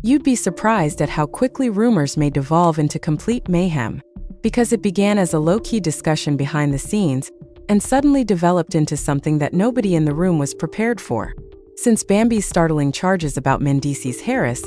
You'd be surprised at how quickly rumors may devolve into complete mayhem, because it began as a low-key discussion behind the scenes and suddenly developed into something that nobody in the room was prepared for. Since Bambi's startling charges about Mendeecees Harris,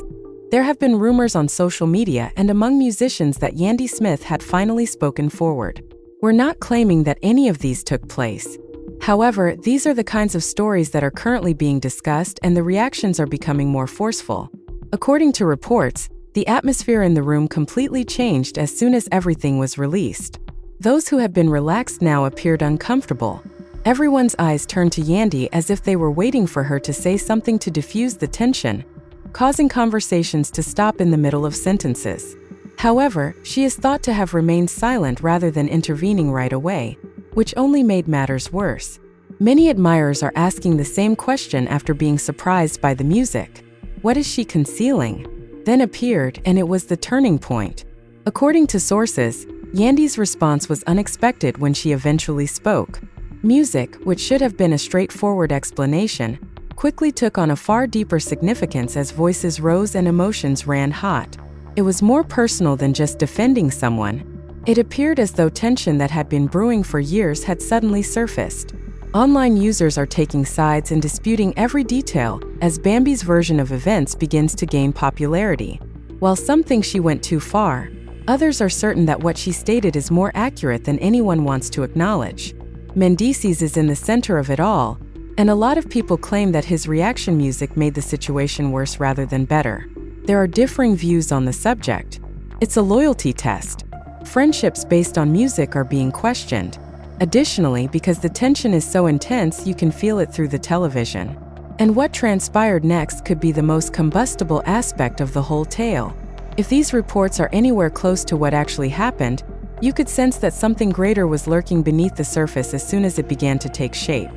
there have been rumors on social media and among musicians that Yandy Smith had finally spoken forward. We're not claiming that any of these took place. However, these are the kinds of stories that are currently being discussed, and the reactions are becoming more forceful. According to reports, the atmosphere in the room completely changed as soon as everything was released. Those who had been relaxed now appeared uncomfortable. Everyone's eyes turned to Yandy as if they were waiting for her to say something to diffuse the tension, causing conversations to stop in the middle of sentences. However, she is thought to have remained silent rather than intervening right away, which only made matters worse. Many admirers are asking the same question after being surprised by the music. What is she concealing? Then appeared, and it was the turning point. According to sources, Yandy's response was unexpected when she eventually spoke. Music, which should have been a straightforward explanation, quickly took on a far deeper significance as voices rose and emotions ran hot. It was more personal than just defending someone. It appeared as though tension that had been brewing for years had suddenly surfaced. Online users are taking sides and disputing every detail as Bambi's version of events begins to gain popularity. While some think she went too far, others are certain that what she stated is more accurate than anyone wants to acknowledge. Mendeecees is in the center of it all, and a lot of people claim that his reaction music made the situation worse rather than better. There are differing views on the subject. It's a loyalty test. Friendships based on music are being questioned. Additionally, because the tension is so intense, you can feel it through the television. And what transpired next could be the most combustible aspect of the whole tale. If these reports are anywhere close to what actually happened, you could sense that something greater was lurking beneath the surface as soon as it began to take shape.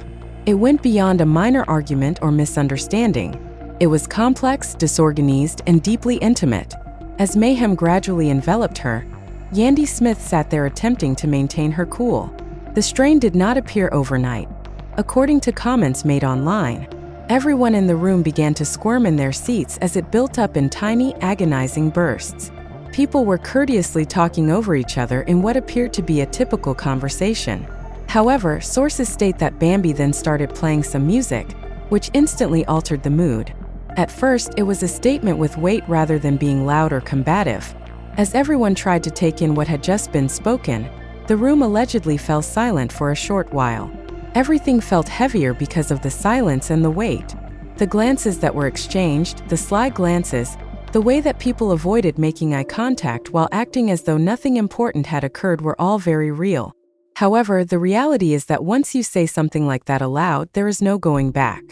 It went beyond a minor argument or misunderstanding. It was complex, disorganized, and deeply intimate. As mayhem gradually enveloped her, Yandy Smith sat there attempting to maintain her cool. The strain did not appear overnight. According to comments made online, everyone in the room began to squirm in their seats as it built up in tiny, agonizing bursts. People were courteously talking over each other in what appeared to be a typical conversation. However, sources state that Bambi then started playing some music, which instantly altered the mood. At first, it was a statement with weight rather than being loud or combative. As everyone tried to take in what had just been spoken, the room allegedly fell silent for a short while. Everything felt heavier because of the silence and the weight. The glances that were exchanged, the sly glances, the way that people avoided making eye contact while acting as though nothing important had occurred were all very real. However, the reality is that once you say something like that aloud, there is no going back.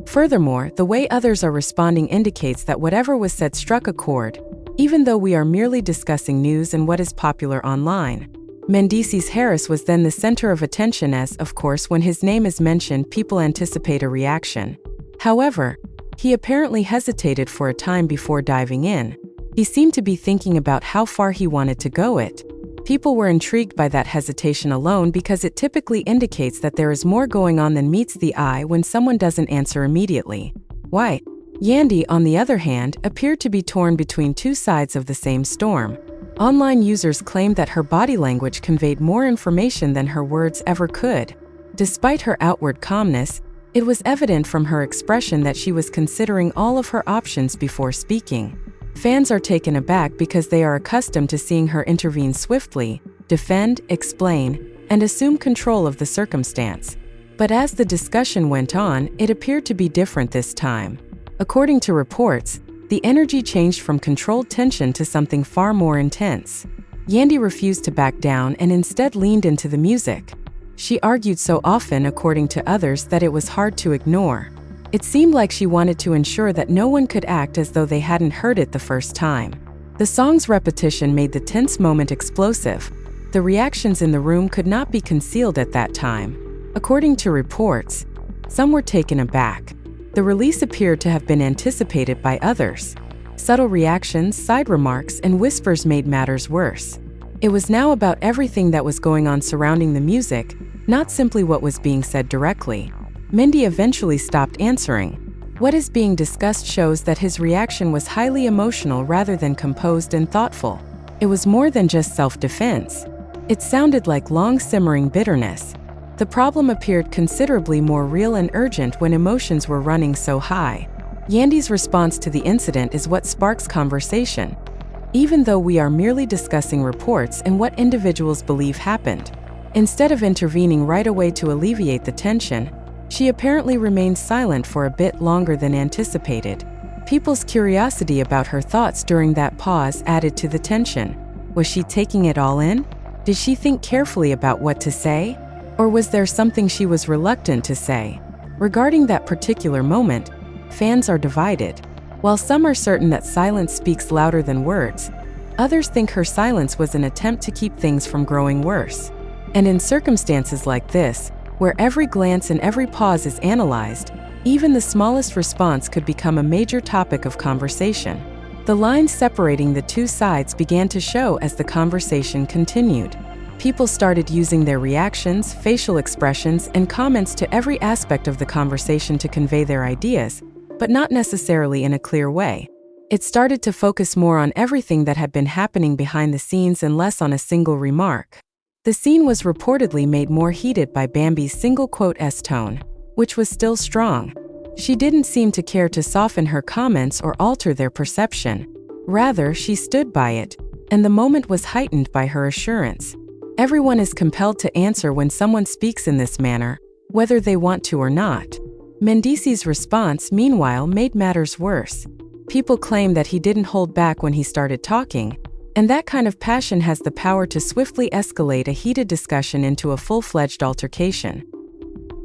Furthermore, the way others are responding indicates that whatever was said struck a chord, even though we are merely discussing news and what is popular online. Mendeecees Harris was then the center of attention as, of course, when his name is mentioned, people anticipate a reaction. However, he apparently hesitated for a time before diving in. He seemed to be thinking about how far he wanted to go it. People were intrigued by that hesitation alone because it typically indicates that there is more going on than meets the eye when someone doesn't answer immediately. Why? Yandy, on the other hand, appeared to be torn between two sides of the same storm. Online users claimed that her body language conveyed more information than her words ever could. Despite her outward calmness, it was evident from her expression that she was considering all of her options before speaking. Fans are taken aback because they are accustomed to seeing her intervene swiftly, defend, explain, and assume control of the circumstance. But as the discussion went on, it appeared to be different this time. According to reports, the energy changed from controlled tension to something far more intense. Yandy refused to back down and instead leaned into the music. She argued so often, according to others, that it was hard to ignore. It seemed like she wanted to ensure that no one could act as though they hadn't heard it the first time. The song's repetition made the tense moment explosive. The reactions in the room could not be concealed at that time. According to reports, some were taken aback. The release appeared to have been anticipated by others. Subtle reactions, side remarks, and whispers made matters worse. It was now about everything that was going on surrounding the music, not simply what was being said directly. Mendy eventually stopped answering. What is being discussed shows that his reaction was highly emotional rather than composed and thoughtful. It was more than just self-defense. It sounded like long-simmering bitterness. The problem appeared considerably more real and urgent when emotions were running so high. Yandy's response to the incident is what sparks conversation. Even though we are merely discussing reports and what individuals believe happened, instead of intervening right away to alleviate the tension, she apparently remained silent for a bit longer than anticipated. People's curiosity about her thoughts during that pause added to the tension. Was she taking it all in? Did she think carefully about what to say? Or was there something she was reluctant to say? Regarding that particular moment, fans are divided. While some are certain that silence speaks louder than words, others think her silence was an attempt to keep things from growing worse. And in circumstances like this, where every glance and every pause is analyzed, even the smallest response could become a major topic of conversation. The lines separating the two sides began to show as the conversation continued. People started using their reactions, facial expressions, and comments to every aspect of the conversation to convey their ideas, but not necessarily in a clear way. It started to focus more on everything that had been happening behind the scenes and less on a single remark. The scene was reportedly made more heated by Bambi's single quote tone, which was still strong. She didn't seem to care to soften her comments or alter their perception. Rather, she stood by it, and the moment was heightened by her assurance. Everyone is compelled to answer when someone speaks in this manner, whether they want to or not. Mendeecees' response, meanwhile, made matters worse. People claim that he didn't hold back when he started talking, and that kind of passion has the power to swiftly escalate a heated discussion into a full-fledged altercation.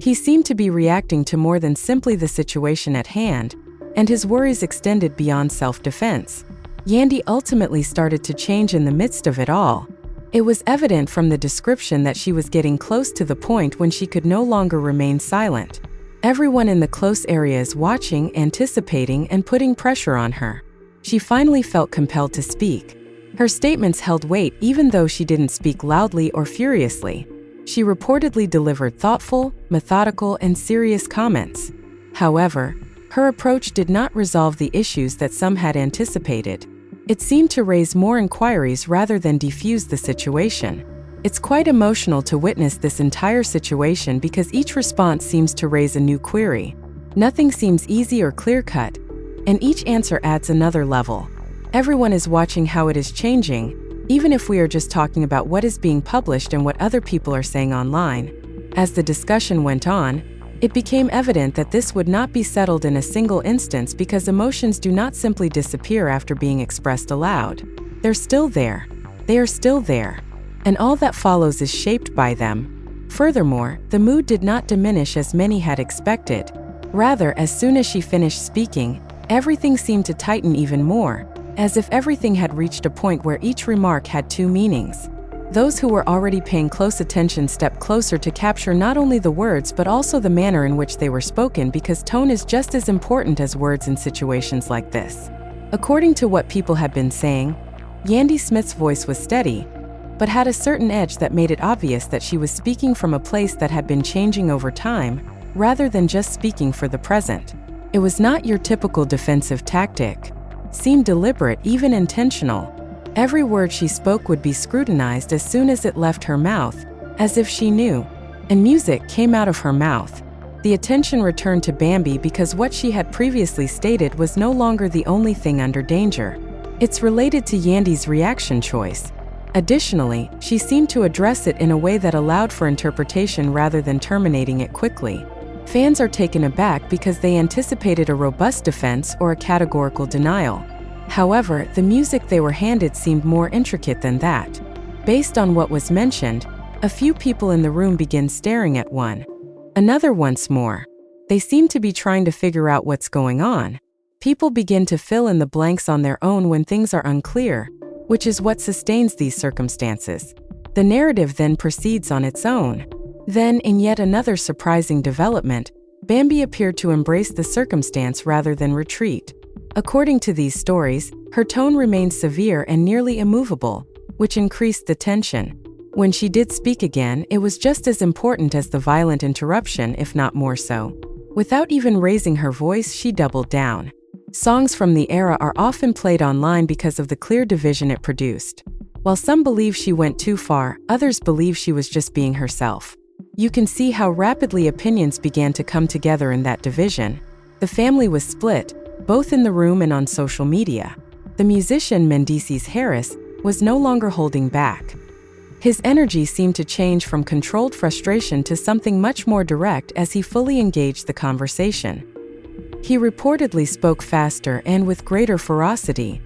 He seemed to be reacting to more than simply the situation at hand, and his worries extended beyond self-defense. Yandy ultimately started to change in the midst of it all. It was evident from the description that she was getting close to the point when she could no longer remain silent. Everyone in the close area is watching, anticipating, and putting pressure on her. She finally felt compelled to speak. Her statements held weight even though she didn't speak loudly or furiously. She reportedly delivered thoughtful, methodical, and serious comments. However, her approach did not resolve the issues that some had anticipated. It seemed to raise more inquiries rather than defuse the situation. It's quite emotional to witness this entire situation because each response seems to raise a new query. Nothing seems easy or clear-cut, and each answer adds another level. Everyone is watching how it is changing, even if we are just talking about what is being published and what other people are saying online. As the discussion went on, it became evident that this would not be settled in a single instance because emotions do not simply disappear after being expressed aloud. They're still there. They are still there. And all that follows is shaped by them. Furthermore, the mood did not diminish as many had expected. Rather, as soon as she finished speaking, everything seemed to tighten even more, as if everything had reached a point where each remark had two meanings. Those who were already paying close attention stepped closer to capture not only the words but also the manner in which they were spoken because tone is just as important as words in situations like this. According to what people had been saying, Yandy Smith's voice was steady, but had a certain edge that made it obvious that she was speaking from a place that had been changing over time, rather than just speaking for the present. It was not your typical defensive tactic. Seemed deliberate, even intentional. Every word she spoke would be scrutinized as soon as it left her mouth, as if she knew. And music came out of her mouth. The attention returned to Bambi because what she had previously stated was no longer the only thing under danger. It's related to Yandy's reaction choice. Additionally, she seemed to address it in a way that allowed for interpretation rather than terminating it quickly. Fans are taken aback because they anticipated a robust defense or a categorical denial. However, the music they were handed seemed more intricate than that. Based on what was mentioned, a few people in the room began staring at one another once more. They seemed to be trying to figure out what's going on. People begin to fill in the blanks on their own when things are unclear, which is what sustains these circumstances. The narrative then proceeds on its own. Then, in yet another surprising development, Bambi appeared to embrace the circumstance rather than retreat. According to these stories, her tone remained severe and nearly immovable, which increased the tension. When she did speak again, it was just as important as the violent interruption, if not more so. Without even raising her voice, she doubled down. Songs from the era are often played online because of the clear division it produced. While some believe she went too far, others believe she was just being herself. You can see how rapidly opinions began to come together in that division. The family was split, both in the room and on social media. The musician Mendeecees was no longer holding back. His energy seemed to change from controlled frustration to something much more direct as he fully engaged the conversation. He reportedly spoke faster and with greater ferocity.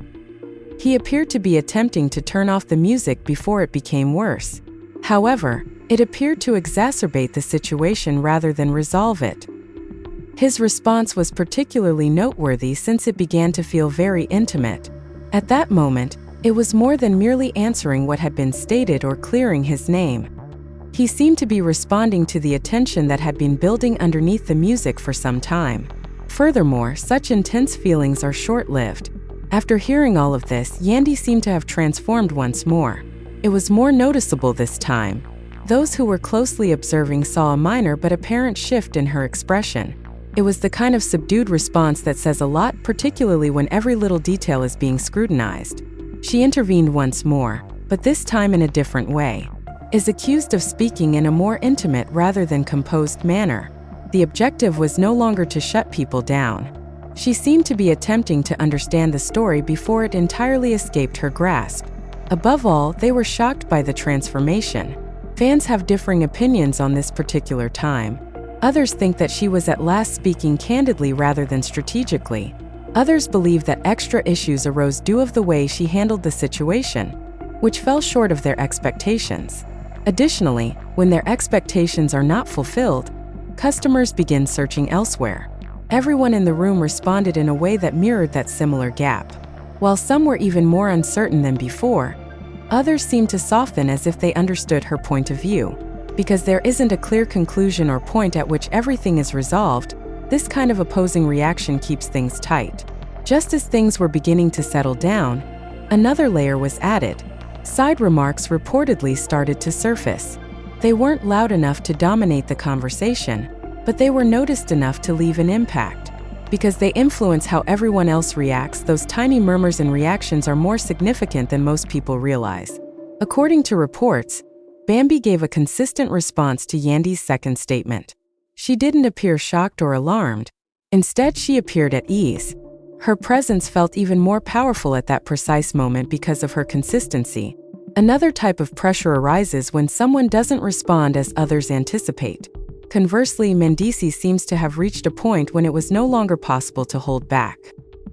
He appeared to be attempting to turn off the music before it became worse. However, it appeared to exacerbate the situation rather than resolve it. His response was particularly noteworthy since it began to feel very intimate. At that moment, it was more than merely answering what had been stated or clearing his name. He seemed to be responding to the attention that had been building underneath the music for some time. Furthermore, such intense feelings are short-lived. After hearing all of this, Yandy seemed to have transformed once more. It was more noticeable this time. Those who were closely observing saw a minor but apparent shift in her expression. It was the kind of subdued response that says a lot, particularly when every little detail is being scrutinized. She intervened once more, but this time in a different way. Is accused of speaking in a more intimate rather than composed manner. The objective was no longer to shut people down. She seemed to be attempting to understand the story before it entirely escaped her grasp. Above all, they were shocked by the transformation. Fans have differing opinions on this particular time. Others think that she was at last speaking candidly rather than strategically. Others believe that extra issues arose due of the way she handled the situation, which fell short of their expectations. Additionally, when their expectations are not fulfilled, customers begin searching elsewhere. Everyone in the room responded in a way that mirrored that similar gap. While some were even more uncertain than before, others seemed to soften as if they understood her point of view. Because there isn't a clear conclusion or point at which everything is resolved, this kind of opposing reaction keeps things tight. Just as things were beginning to settle down, another layer was added. Side remarks reportedly started to surface. They weren't loud enough to dominate the conversation, but they were noticed enough to leave an impact. Because they influence how everyone else reacts, those tiny murmurs and reactions are more significant than most people realize. According to reports, Bambi gave a consistent response to Yandy's second statement. She didn't appear shocked or alarmed. Instead, she appeared at ease. Her presence felt even more powerful at that precise moment because of her consistency. Another type of pressure arises when someone doesn't respond as others anticipate. Conversely, Mendeecees seems to have reached a point when it was no longer possible to hold back.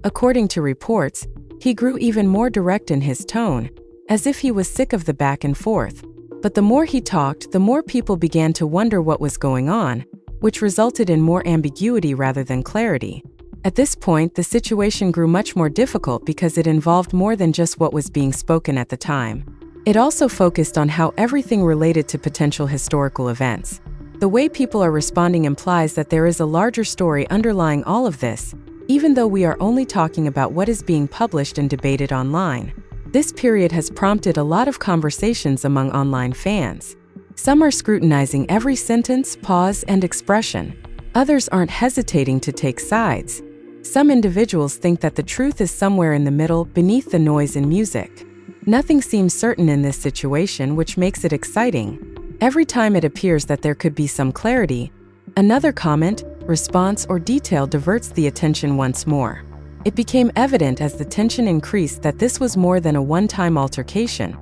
According to reports, he grew even more direct in his tone, as if he was sick of the back and forth. But the more he talked, the more people began to wonder what was going on, which resulted in more ambiguity rather than clarity. At this point, the situation grew much more difficult because it involved more than just what was being spoken at the time. It also focused on how everything related to potential historical events. The way people are responding implies that there is a larger story underlying all of this, even though we are only talking about what is being published and debated online. This period has prompted a lot of conversations among online fans. Some are scrutinizing every sentence, pause, and expression. Others aren't hesitating to take sides. Some individuals think that the truth is somewhere in the middle, beneath the noise and music. Nothing seems certain in this situation, which makes it exciting. Every time it appears that there could be some clarity, another comment, response, or detail diverts the attention once more. It became evident as the tension increased that this was more than a one-time altercation.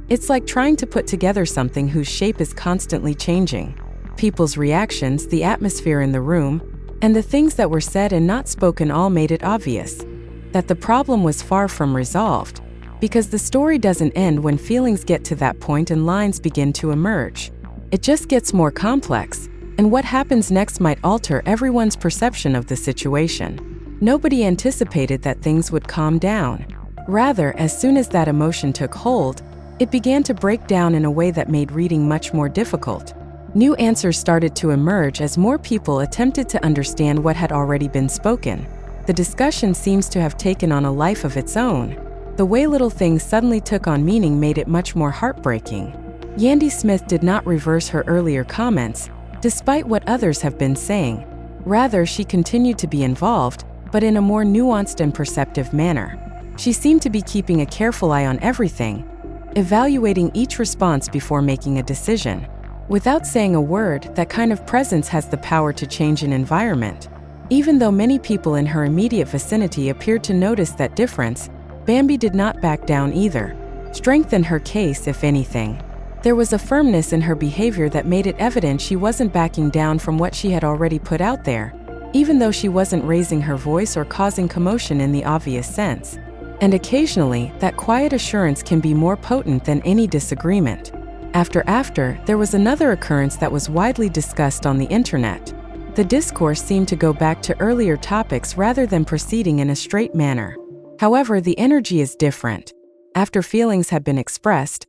It's like trying to put together something whose shape is constantly changing. People's reactions, the atmosphere in the room, and the things that were said and not spoken all made it obvious that the problem was far from resolved. Because the story doesn't end when feelings get to that point and lines begin to emerge. It just gets more complex, and what happens next might alter everyone's perception of the situation. Nobody anticipated that things would calm down. Rather, as soon as that emotion took hold, it began to break down in a way that made reading much more difficult. New answers started to emerge as more people attempted to understand what had already been spoken. The discussion seems to have taken on a life of its own. The way little things suddenly took on meaning made it much more heartbreaking. Yandy Smith did not reverse her earlier comments, despite what others have been saying. Rather, she continued to be involved, but in a more nuanced and perceptive manner. She seemed to be keeping a careful eye on everything, evaluating each response before making a decision. Without saying a word, that kind of presence has the power to change an environment. Even though many people in her immediate vicinity appeared to notice that difference, Bambi did not back down either. Strengthened her case, if anything. There was a firmness in her behavior that made it evident she wasn't backing down from what she had already put out there, even though she wasn't raising her voice or causing commotion in the obvious sense. And occasionally, that quiet assurance can be more potent than any disagreement. After, there was another occurrence that was widely discussed on the internet. The discourse seemed to go back to earlier topics rather than proceeding in a straight manner. However, the energy is different. After feelings had been expressed,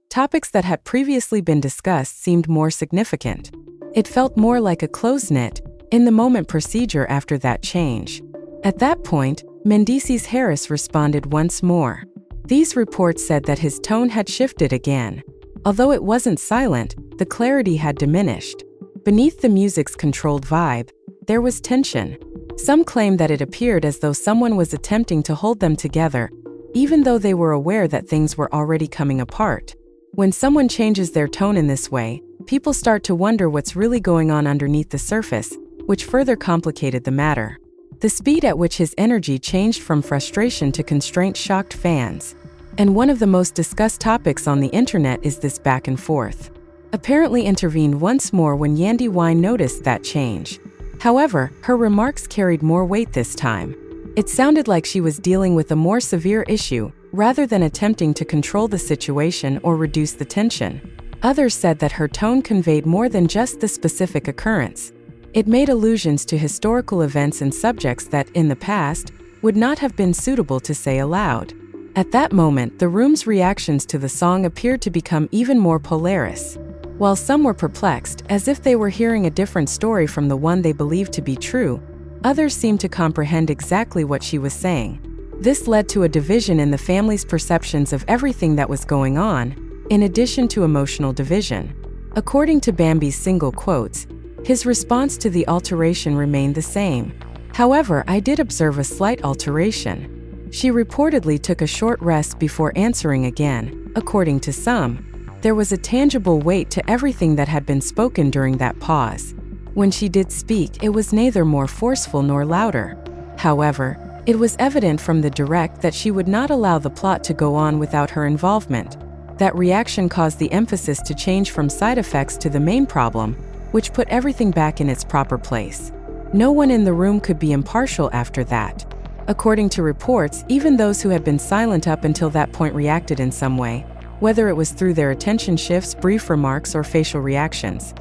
topics that had previously been discussed seemed more significant. It felt more like a close-knit, in-the-moment procedure after that change. At that point, Mendeecees Harris responded once more. These reports said that his tone had shifted again. Although it wasn't silent, the clarity had diminished. Beneath the music's controlled vibe, there was tension. Some claimed that it appeared as though someone was attempting to hold them together, even though they were aware that things were already coming apart. When someone changes their tone in this way, people start to wonder what's really going on underneath the surface, which further complicated the matter. The speed at which his energy changed from frustration to constraint shocked fans. And one of the most discussed topics on the internet is this back and forth. Apparently intervened once more when Yandy noticed that change. However, her remarks carried more weight this time. It sounded like she was dealing with a more severe issue, rather than attempting to control the situation or reduce the tension. Others said that her tone conveyed more than just the specific occurrence. It made allusions to historical events and subjects that, in the past, would not have been suitable to say aloud. At that moment, the room's reactions to the song appeared to become even more polaris. While some were perplexed, as if they were hearing a different story from the one they believed to be true, others seemed to comprehend exactly what she was saying. This led to a division in the family's perceptions of everything that was going on, in addition to emotional division. According to Bambi's single quotes, his response to the alteration remained the same. However, I did observe a slight alteration. She reportedly took a short rest before answering again. According to some, there was a tangible weight to everything that had been spoken during that pause. When she did speak, it was neither more forceful nor louder. However, it was evident from the direct that she would not allow the plot to go on without her involvement. That reaction caused the emphasis to change from side effects to the main problem, which put everything back in its proper place. No one in the room could be impartial after that. According to reports, even those who had been silent up until that point reacted in some way, whether it was through their attention shifts, brief remarks, or facial reactions.